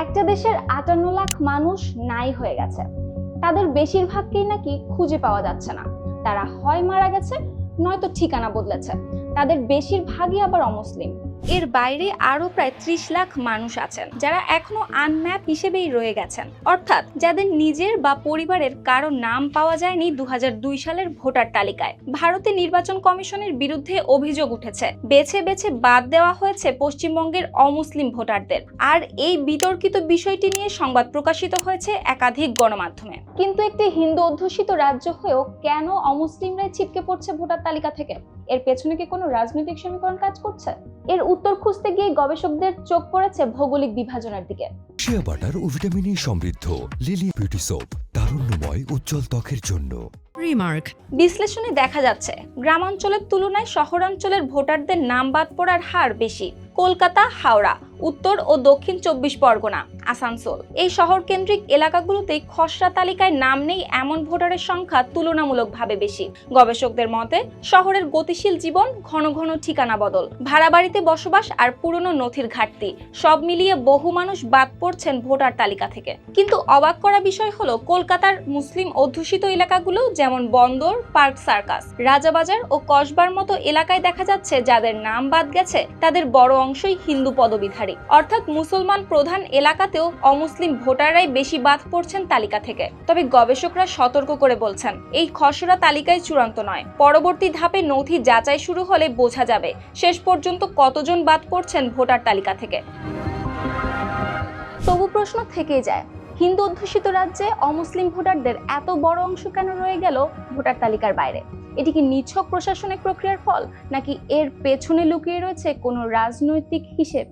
একটা দেশের ৫৮ লাখ মানুষ নাই হয়ে গেছে, তাদের বেশিরভাগকেই নাকি খুঁজে পাওয়া যাচ্ছে না। তারা হয় মারা গেছে, নয়তো ঠিকানা বদলেছে। তাদের বেশিরভাগই আবার অমুসলিম। এর বাইরে আরো প্রায় ৩০ লাখ মানুষ আছেন যারা এখনো আনম্যাপ হিসেবেই রয়ে গেছেন, অর্থাৎ যাদের নিজের বা পরিবারের কারো নাম পাওয়া যায়নি ২০০২ সালের ভোটার তালিকায়। ভারতে নির্বাচন কমিশনের বিরুদ্ধে অভিযোগ উঠেছে, বেছে বেছে বাদ দেওয়া হয়েছে পশ্চিমবঙ্গের অমুসলিম ভোটারদের। আর এই বিতর্কিত বিষয়টি নিয়ে সংবাদ প্রকাশিত হয়েছে একাধিক গণমাধ্যমে। কিন্তু একটি হিন্দু অধ্যুষিত রাজ্য হয়েও কেন অমুসলিমরাই ছিটকে পড়ছে ভোটার তালিকা থেকে? এর পেছনে কি কোনো রাজনৈতিক সমীকরণ কাজ করছে? এর উত্তর খুঁজতে গিয়ে গবেষকদের চোখ পড়েছে ভৌগোলিক বিভাজনের দিকে। শিয়া বাটার ও ভিটামিন ই সমৃদ্ধ লিলি বিউটি সোপ, তারুণ্যময় উজ্জ্বল ত্বকের জন্য। রিমার্ক। বিশ্লেষণে দেখা যাচ্ছে গ্রামাঞ্চলের তুলনায় শহরাঞ্চলের ভোটারদের নাম বাদ পড়ার হার বেশি। কলকাতা, হাওড়া, উত্তর ও দক্ষিণ ২৪ পরগনা, আসানসোল এই শহর কেন্দ্রিক এলাকাগুলোতে খসড়া তালিকায় নাম নেই এমন ভোটারের সংখ্যা তুলনামূলকভাবে বেশি। গবেষকদের মতে শহরের গতিশীল জীবন, ঘন ঘন ঠিকানা বদল, ভাড়া বাড়িতে বসবাস আর পুরনো নথির ঘাটতি সব মিলিয়ে বহু মানুষ বাদ পড়ছেন ভোটার তালিকা থেকে। কিন্তু অবাক করা বিষয় হলো কলকাতার মুসলিম অধ্যুষিত এলাকাগুলো যেমন বন্দর, পার্ক সার্কাস, রাজাবাজার ও কসবার মতো এলাকায় দেখা যাচ্ছে যাদের নাম বাদ গেছে তাদের বড় অংশই হিন্দু পদবীধারী, অর্থাৎ মুসলমান প্রধান এলাকাতেও অমুসলিম ভোটাররাই বেশি বাদ পড়ছেন তালিকা থেকে। তবে গবেষকরা সতর্ক করে বলছেন এই খসড়া তালিকায় চূড়ান্ত নয়, পরবর্তী ধাপে নথি যাচাই শুরু হলে বোঝা যাবে শেষ পর্যন্ত কতজন বাদ পড়ছেন ভোটার তালিকা থেকে। তবু প্রশ্ন থেকেই যায়, হিন্দু অধ্যুষিত রাজ্যে অমুসলিম ভোটারদের এত বড় অংশ কেন রয়ে গেল ভোটার তালিকার বাইরে? এটি কি নিছক প্রশাসনিক প্রক্রিয়ার ফল, নাকি এর পেছনে লুকিয়ে রয়েছে কোনো রাজনৈতিক হিসেব?